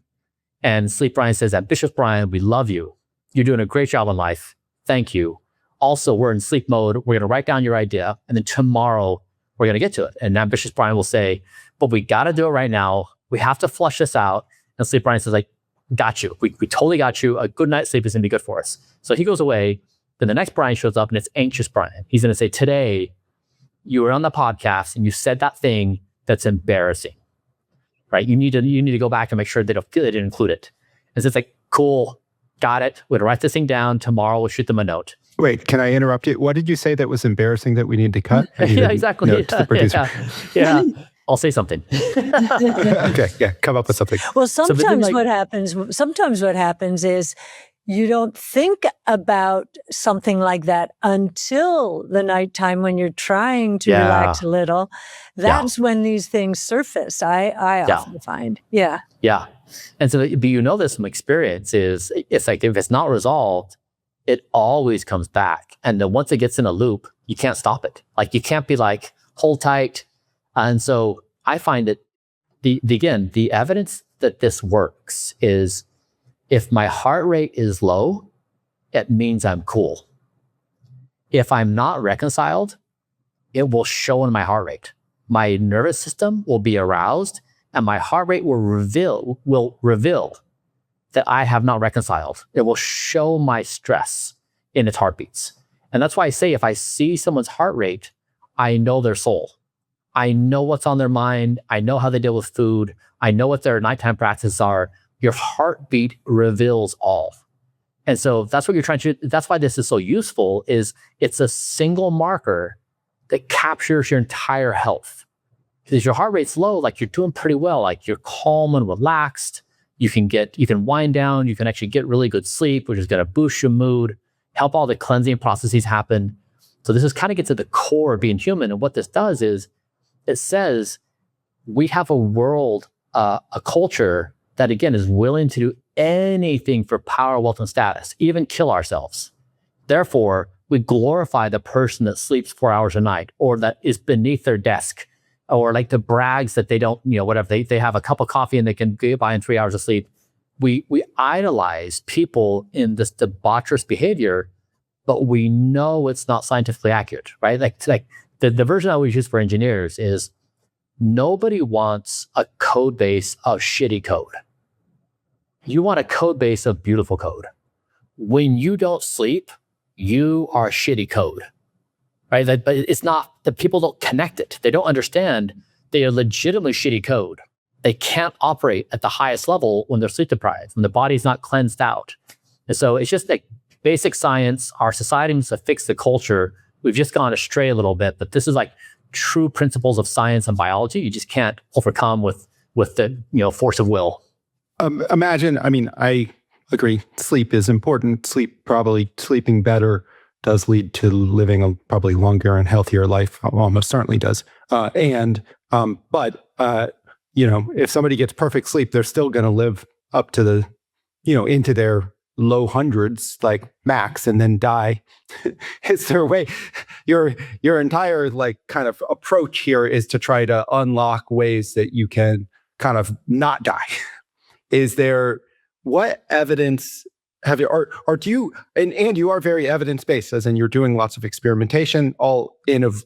And Sleep Bryan says, ambitious Bryan, we love you. You're doing a great job in life. Thank you. Also, we're in sleep mode. We're going to write down your idea. And then tomorrow we're going to get to it. And ambitious Bryan will say, but we got to do it right now. We have to flush this out. And Sleep Bryan says, like, got you. We totally got you. A good night's sleep is going to be good for us. So he goes away. Then the next Bryan shows up and it's anxious Bryan. He's going to say, today, you were on the podcast and you said that thing that's embarrassing, right? You need to go back and make sure they didn't include it. And so it's like, cool, got it. We're going to write this thing down. Tomorrow we'll shoot them a note. Wait, can I interrupt you? What did you say that was embarrassing that we need to cut? Yeah, exactly. To the producer. Yeah. I'll say something. Okay, yeah, come up with something. Well, sometimes what happens is you don't think about something like that until the nighttime when you're trying to relax a little. That's when these things surface. I often find. Yeah. Yeah. And so, but you know this from experience is it's like if it's not resolved, it always comes back. And then once it gets in a loop, you can't stop it. Like you can't be like, hold tight. And so I find that the evidence that this works is if my heart rate is low, it means I'm cool. If I'm not reconciled, it will show in my heart rate. My nervous system will be aroused and my heart rate will reveal that I have not reconciled. It will show my stress in its heartbeats. And that's why I say if I see someone's heart rate, I know their soul. I know what's on their mind. I know how they deal with food. I know what their nighttime practices are. Your heartbeat reveals all. And so that's what you're trying to do. That's why this is so useful is it's a single marker that captures your entire health. Because your heart rate's low, like you're doing pretty well, like you're calm and relaxed. You can wind down, you can actually get really good sleep, which is going to boost your mood, help all the cleansing processes happen. So this is kind of get to the core of being human. And what this does is it says we have a world, a culture that again is willing to do anything for power, wealth, and status, even kill ourselves. Therefore, we glorify the person that sleeps 4 hours a night or that is beneath their desk or like the brags that they don't, whatever, they have a cup of coffee and they can get by in 3 hours of sleep. We idolize people in this debaucherous behavior, but we know it's not scientifically accurate, right? Like the version I always use for engineers is nobody wants a code base of shitty code. You want a code base of beautiful code. When you don't sleep, you are shitty code, right? But it's not that people don't connect it. They don't understand they are legitimately shitty code. They can't operate at the highest level when they're sleep deprived, when the body's not cleansed out. And so it's just like basic science. Our society needs to fix the culture. We've just gone astray a little bit, but this is like true principles of science and biology. You just can't overcome with the force of will. I agree. Sleep is important. Sleeping better does lead to living a probably longer and healthier life. Almost certainly does. But if somebody gets perfect sleep, they're still going to live up to the, into their low hundreds, like max, and then die. Is there a way? Your entire kind of approach here is to try to unlock ways that you can kind of not die. Is there, what evidence have you, or do you, and you are very evidence-based, as in you're doing lots of experimentation, all in of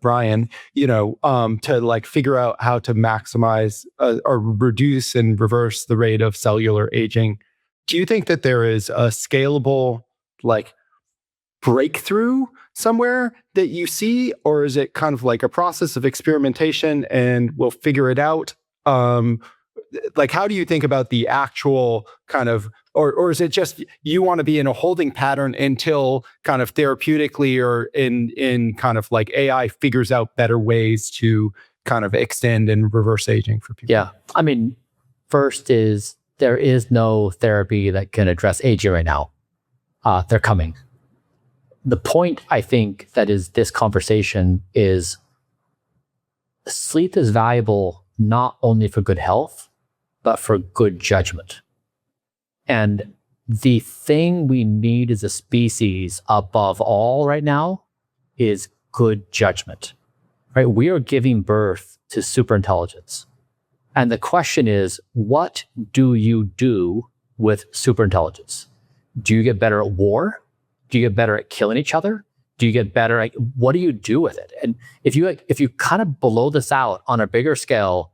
Bryan, to figure out how to maximize or reduce and reverse the rate of cellular aging. Do you think that there is a scalable, breakthrough somewhere that you see, or is it kind of like a process of experimentation and we'll figure it out? How do you think about the actual kind of, or is it just you want to be in a holding pattern until kind of therapeutically or in kind of like AI figures out better ways to kind of extend and reverse aging for people? Yeah. First is there is no therapy that can address aging right now. They're coming. The point I think that is this conversation is sleep is valuable not only for good health, but for good judgment. And the thing we need as a species above all right now is good judgment, right? We are giving birth to superintelligence. And the question is, what do you do with superintelligence? Do you get better at war? Do you get better at killing each other? Do you get better at, what do you do with it? And if you kind of blow this out on a bigger scale,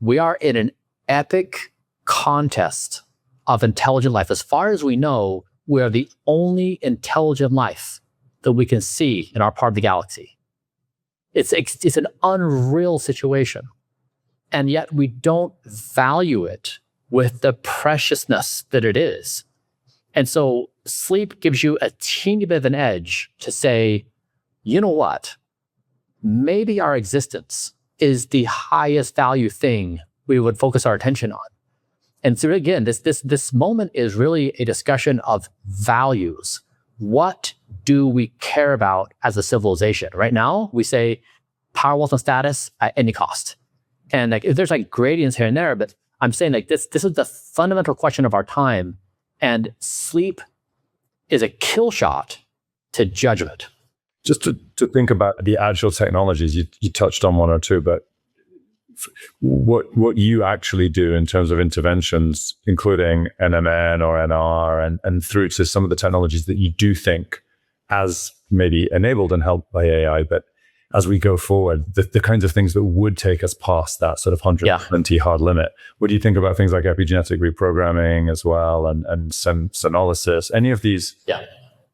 we are in an epic contest of intelligent life. As far as we know, we are the only intelligent life that we can see in our part of the galaxy. It's an unreal situation. And yet we don't value it with the preciousness that it is. And so sleep gives you a teeny bit of an edge to say, you know what? Maybe our existence is the highest value thing we would focus our attention on. And so again, this moment is really a discussion of values. What do we care about as a civilization? Right now, we say power, wealth, and status at any cost. And there's gradients here and there, but I'm saying like this is the fundamental question of our time, and sleep is a kill shot to judgment. Just to think about the actual technologies, you touched on one or two, but what you actually do in terms of interventions, including NMN or NR, and through to some of the technologies that you do think as maybe enabled and helped by AI, but as we go forward, the kinds of things that would take us past that sort of 120 hard limit. What do you think about things like epigenetic reprogramming as well, and senolysis? Any of these? Yeah.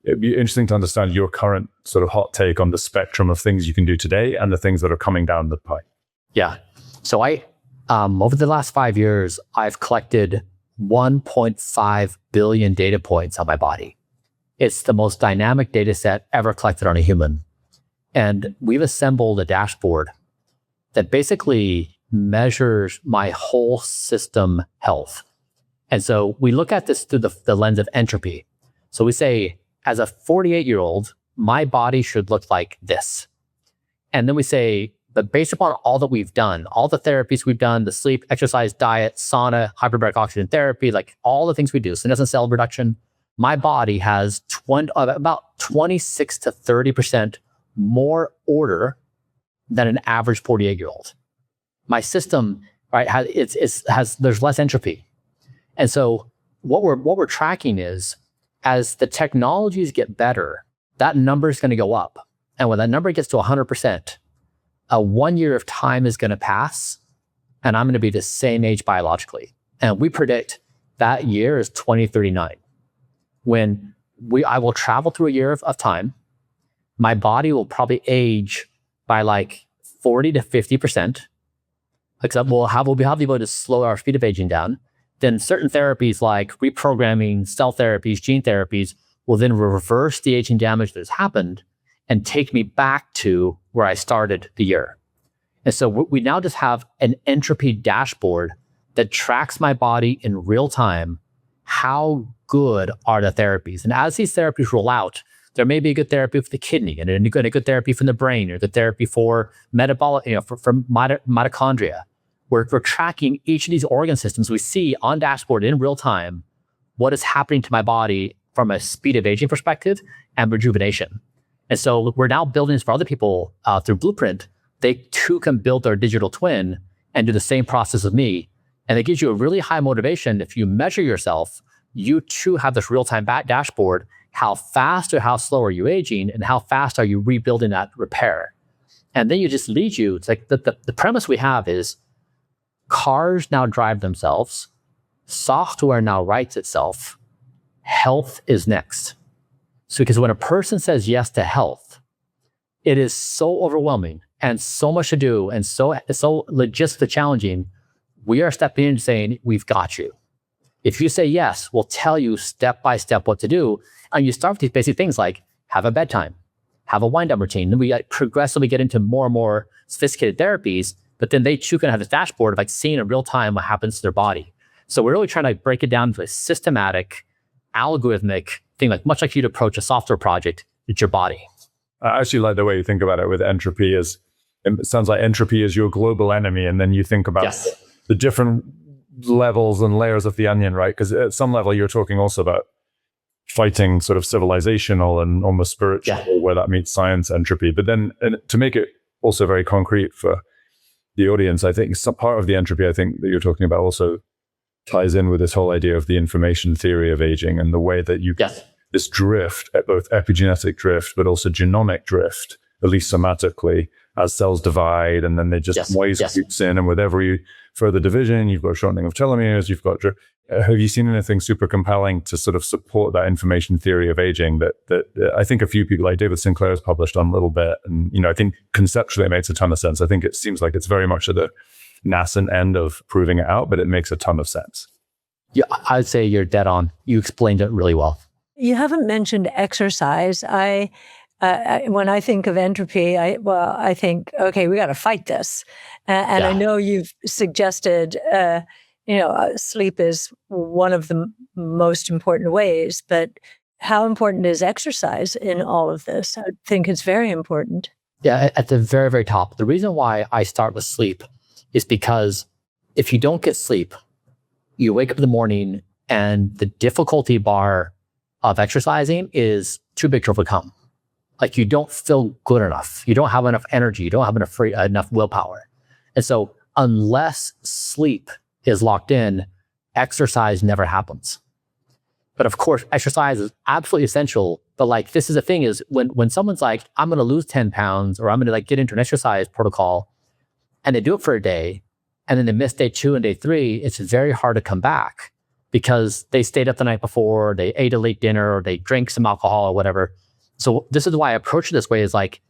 It'd be interesting to understand your current sort of hot take on the spectrum of things you can do today and the things that are coming down the pipe. Yeah. So I, over the last 5 years, I've collected 1.5 billion data points on my body. It's the most dynamic data set ever collected on a human. And we've assembled a dashboard that basically measures my whole system health. And so we look at this through the lens of entropy. So we say, as a 48-year-old, my body should look like this. And then we say, but based upon all that we've done, all the therapies we've done, the sleep, exercise, diet, sauna, hyperbaric oxygen therapy, like all the things we do, senescent cell reduction, my body has about 26 to 30% more order than an average 48-year-old. My system, right, there's less entropy. And so what we're tracking is, as the technologies get better, that number is going to go up. And when that number gets to 100%, 1 year of time is going to pass, and I'm going to be the same age biologically. And we predict that year is 2039. When I will travel through a year of time, my body will probably age by like 40 to 50%. Except we'll have the ability to slow our speed of aging down. Then certain therapies like reprogramming, cell therapies, gene therapies will then reverse the aging damage that has happened and take me back to where I started the year. And so we now just have an entropy dashboard that tracks my body in real time. How good are the therapies? And as these therapies roll out, there may be a good therapy for the kidney, and a good therapy for the brain, or good therapy for metabolic, for mitochondria. We're tracking each of these organ systems. We see on dashboard in real time what is happening to my body from a speed of aging perspective and rejuvenation. And so we're now building this for other people through Blueprint. They too can build their digital twin and do the same process as me. And it gives you a really high motivation. If you measure yourself, you too have this real-time dashboard. How fast or how slow are you aging, and how fast are you rebuilding that repair? And then you just lead you. It's like the premise we have is cars now drive themselves. Software now writes itself. Health is next. So because when a person says yes to health, it is so overwhelming and so much to do and so logistically challenging. We are stepping in and saying, we've got you. If you say yes, we'll tell you step by step what to do. And you start with these basic things like have a bedtime, have a wind-down routine. Then we progressively get into more and more sophisticated therapies, but then they too can have this dashboard of like seeing in real time what happens to their body. So we're really trying to break it down to a systematic, algorithmic thing, like much like you'd approach a software project. It's your body. I actually like the way you think about it with entropy. It sounds like entropy is your global enemy, and then you think about the different levels and layers of the onion, right? Because at some level, you're talking also about fighting sort of civilizational and almost spiritual, where that meets science entropy. But then, and to make it also very concrete for the audience, I think some part of the entropy I think that you're talking about also ties in with this whole idea of the information theory of aging and the way that you this drift, both epigenetic drift, but also genomic drift, at least somatically, as cells divide, and then they just noise creeps in, and with every further division, you've got shortening of telomeres, you've got have you seen anything super compelling to sort of support that information theory of aging that I think a few people like David Sinclair has published on a little bit, and I think conceptually it makes a ton of sense. I think it seems like it's very much at the nascent end of proving it out, but it makes a ton of sense. Yeah, I'd say you're dead on. You explained it really well. You haven't mentioned exercise. When I think of entropy, I think, okay, we got to fight this. And I know you've suggested, sleep is one of the most important ways, but how important is exercise in all of this? I think it's very important. Yeah, at the very, very top. The reason why I start with sleep is because if you don't get sleep, you wake up in the morning and the difficulty bar of exercising is too big to overcome. Like you don't feel good enough. You don't have enough energy. You don't have enough willpower. And so unless sleep is locked in, exercise never happens. But of course, exercise is absolutely essential. But like, this is the thing is when someone's like, I'm going to lose 10 pounds or I'm going to like get into an exercise protocol and they do it for a day and then they miss day 2 and day 3, it's very hard to come back because they stayed up the night before, they ate a late dinner or they drank some alcohol or whatever. So this is why I approach it this way is like,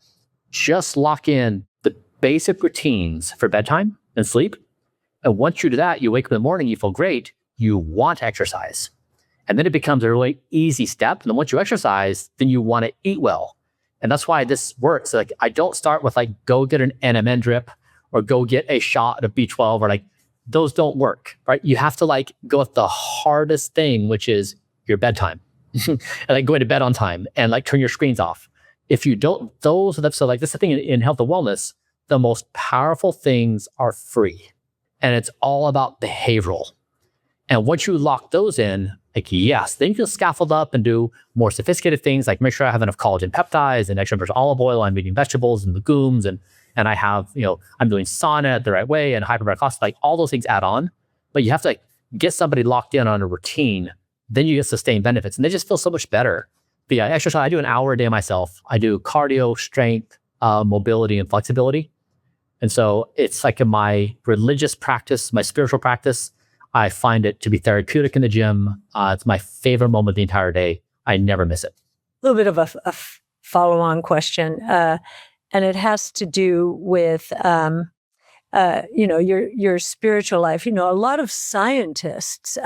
just lock in the basic routines for bedtime and sleep. And once you do that, you wake up in the morning, you feel great, you want to exercise. And then it becomes a really easy step. And then once you exercise, then you want to eat well. And that's why this works. Like I don't start with like, go get an NMN drip or go get a shot of B12 or like, those don't work, right? You have to like go with the hardest thing, which is your bedtime. And like going to bed on time and like turn your screens off. If you don't, those are the, so like this is the thing in health and wellness, the most powerful things are free. And it's all about behavioral. And once you lock those in, like, yes, then you can scaffold up and do more sophisticated things like make sure I have enough collagen peptides and extra virgin olive oil. I'm eating vegetables and legumes and I have, I'm doing sauna the right way and hyperbaric oxygen, like all those things add on. But you have to like get somebody locked in on a routine, then you get sustained benefits and they just feel so much better. But yeah, exercise, I do an hour a day myself. I do cardio, strength, mobility, and flexibility. And so it's like in my religious practice, my spiritual practice, I find it to be therapeutic in the gym. It's my favorite moment of the entire day. I never miss it. A little bit of a follow-on question. And it has to do with, your spiritual life. A lot of scientists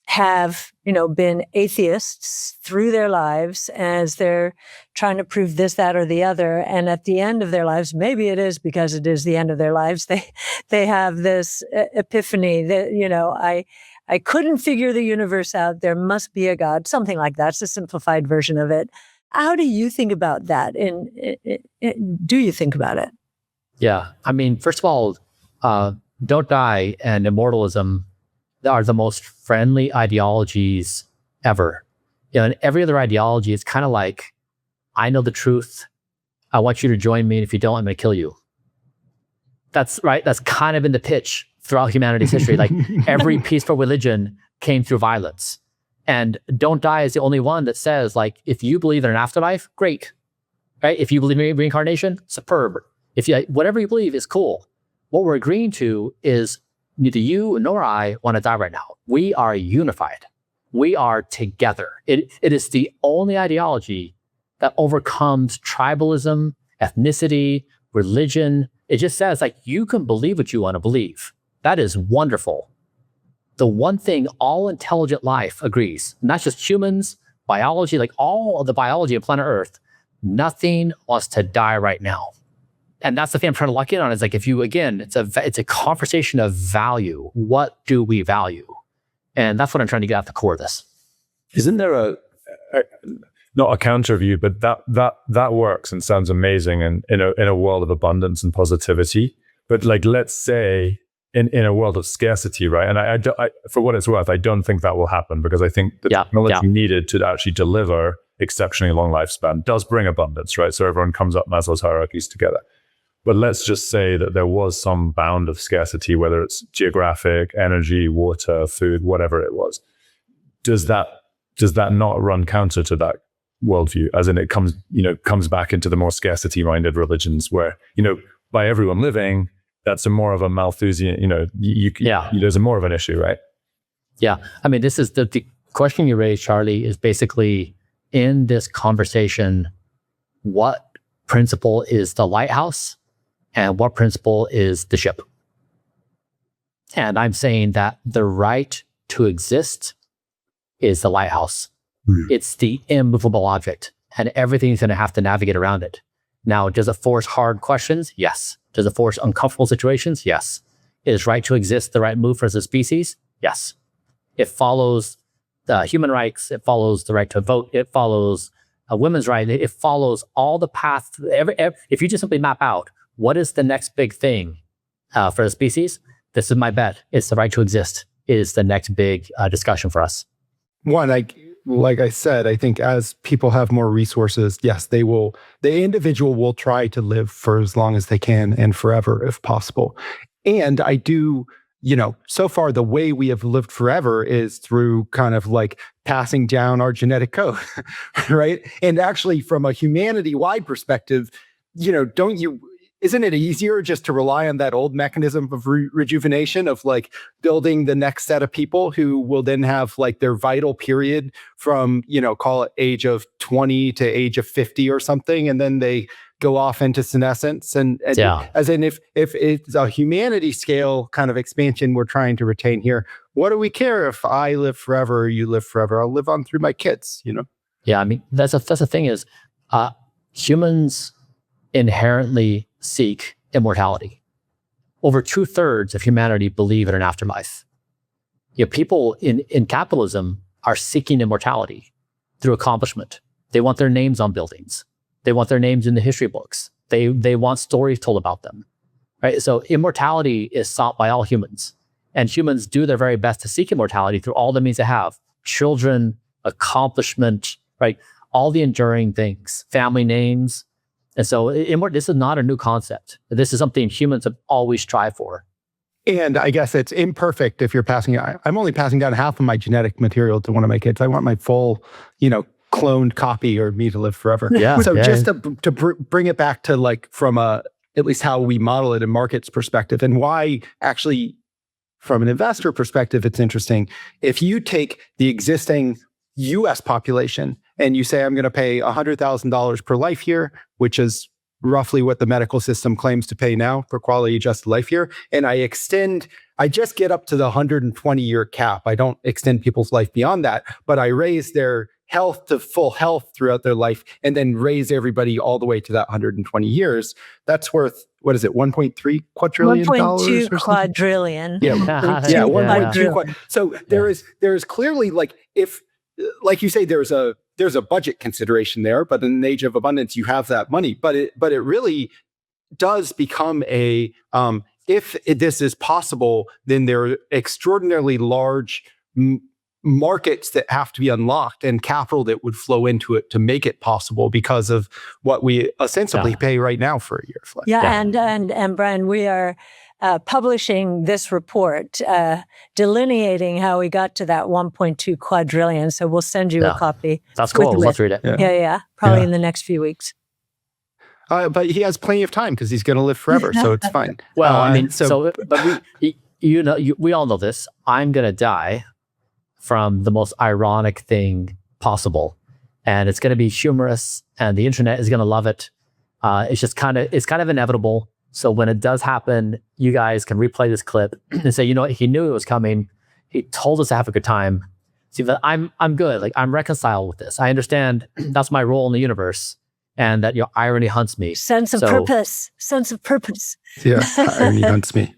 have, been atheists through their lives as they're trying to prove this, that, or the other. And at the end of their lives, maybe it is because it is the end of their lives, they have this epiphany that, I couldn't figure the universe out. There must be a God, something like that. It's a simplified version of it. How do you think about that? And do you think about it? Yeah. I mean, first of all, don't die and immortalism are the most friendly ideologies ever. And every other ideology is kind of like, I know the truth. I want you to join me. And if you don't, I'm going to kill you. That's right. That's kind of been the pitch throughout humanity's history. Like every peaceful religion came through violence. And don't die is the only one that says, like, if you believe in an afterlife, great, right? If you believe in reincarnation, superb. If you, whatever you believe is cool. What we're agreeing to is neither you nor I want to die right now. We are unified. We are together. It is the only ideology that overcomes tribalism, ethnicity, religion. It just says, like, you can believe what you want to believe. That is wonderful. The one thing all intelligent life agrees, not just humans, biology, like all of the biology of planet Earth, nothing wants to die right now. And that's the thing I'm trying to lock in on is like, if you, again, it's a conversation of value. What do we value? And that's what I'm trying to get at the core of this. Isn't there not a counter view, but that works and sounds amazing in a world of abundance and positivity. But like, let's say in a world of scarcity, right? And I for what it's worth, I don't think that will happen because I think the technology needed to actually deliver exceptionally long lifespan does bring abundance, right? So everyone comes up Maslow's hierarchies together. But let's just say that there was some bound of scarcity, whether it's geographic, energy, water, food, whatever it was. Does that not run counter to that worldview? As in, it comes back into the more scarcity-minded religions, where by everyone living, that's a more of a Malthusian. There's a more of an issue, right? Yeah, I mean, this is the question you raised, Charlie, is basically in this conversation, what principle is the lighthouse? And what principle is the ship? And I'm saying that the right to exist is the lighthouse. It's the immovable object, and everything's going to have to navigate around it. Now, does it force hard questions? Yes. Does it force uncomfortable situations? Yes. Is right to exist the right move for the species? Yes. It follows human rights. It follows the right to vote. It follows a women's right. It follows all the paths. If you just simply map out, what is the next big thing for the species? This is my bet. It's the right to exist. is the next big discussion for us. One, like I said, I think as people have more resources, yes, the individual will try to live for as long as they can and forever if possible. And I do, so far the way we have lived forever is through kind of like passing down our genetic code, right? And actually from a humanity-wide perspective, isn't it easier just to rely on that old mechanism of rejuvenation of like building the next set of people who will then have like their vital period from, call it age of 20 to age of 50 or something. And then they go off into senescence. And as in if it's a humanity scale kind of expansion we're trying to retain here, what do we care if I live forever or you live forever? I'll live on through my kids, Yeah, I mean, that's the thing is humans inherently seek immortality. Over 2/3 of humanity believe in an afterlife. People in capitalism are seeking immortality through accomplishment. They want their names on buildings. They want their names in the history books. They want stories told about them, right? So immortality is sought by all humans, and humans do their very best to seek immortality through all the means they have: children, accomplishment, right? All the enduring things, family names. And so this is not a new concept. This is something humans have always strived for. And I guess it's imperfect if you're I'm only passing down half of my genetic material to one of my kids. I want my full, cloned copy or me to live forever. Yeah. So just to bring it back to like from at least how we model it in markets perspective, and why actually from an investor perspective, it's interesting. If you take the existing US population and you say, I'm going to pay $100,000 per life year, which is roughly what the medical system claims to pay now per quality adjusted life year. And I just get up to the 120-year cap. I don't extend people's life beyond that, but I raise their health to full health throughout their life and then raise everybody all the way to that 120 years. That's worth, what is it, $1.3 quadrillion? 1.2 quadrillion. Yeah, 1.2 quadrillion. So there is clearly like you say, there's a budget consideration there, but in an age of abundance, you have that money. But it really does become if this is possible, then there are extraordinarily large markets that have to be unlocked and capital that would flow into it to make it possible because of what we ostensibly pay right now for a year of life. Yeah. And Bryan, we are publishing this report delineating how we got to that 1.2 quadrillion. So we'll send you a copy. That's cool. Let's read it. Yeah. Probably in the next few weeks. But he has plenty of time because he's going to live forever, so it's fine. Well, but we all know this. I'm going to die from the most ironic thing possible, and it's going to be humorous, and the internet is going to love it. It's kind of inevitable. So when it does happen, you guys can replay this clip and say, he knew it was coming. He told us to have a good time. See, that I'm good. Like, I'm reconciled with this. I understand that's my role in the universe, and that irony hunts me. Sense of purpose. Yeah, irony hunts me.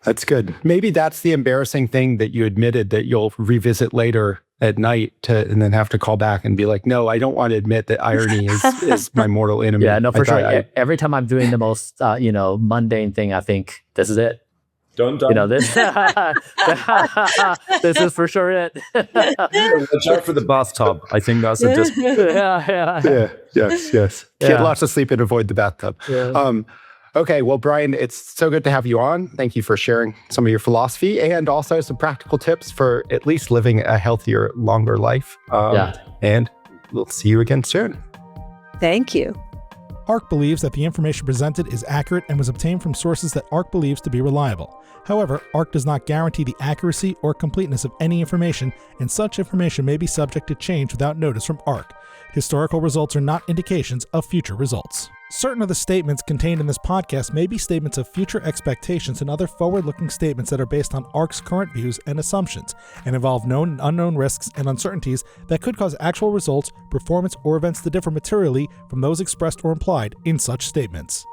That's good. Maybe that's the embarrassing thing that you admitted that you'll revisit later at night and then have to call back and be like, no, I don't want to admit that irony is my mortal enemy. Yeah, no, for sure. Every time I'm doing the most, mundane thing, I think this is it. Don't. This is for sure it. Watch out for the bathtub. I think that's a Yes. Get lots of sleep and avoid the bathtub. Yeah. Okay, well, Bryan, it's so good to have you on. Thank you for sharing some of your philosophy and also some practical tips for at least living a healthier, longer life. And we'll see you again soon. Thank you. ARC believes that the information presented is accurate and was obtained from sources that ARC believes to be reliable. However, ARC does not guarantee the accuracy or completeness of any information, and such information may be subject to change without notice from ARC. Historical results are not indications of future results. Certain of the statements contained in this podcast may be statements of future expectations and other forward-looking statements that are based on ARC's current views and assumptions, and involve known and unknown risks and uncertainties that could cause actual results, performance, or events to differ materially from those expressed or implied in such statements.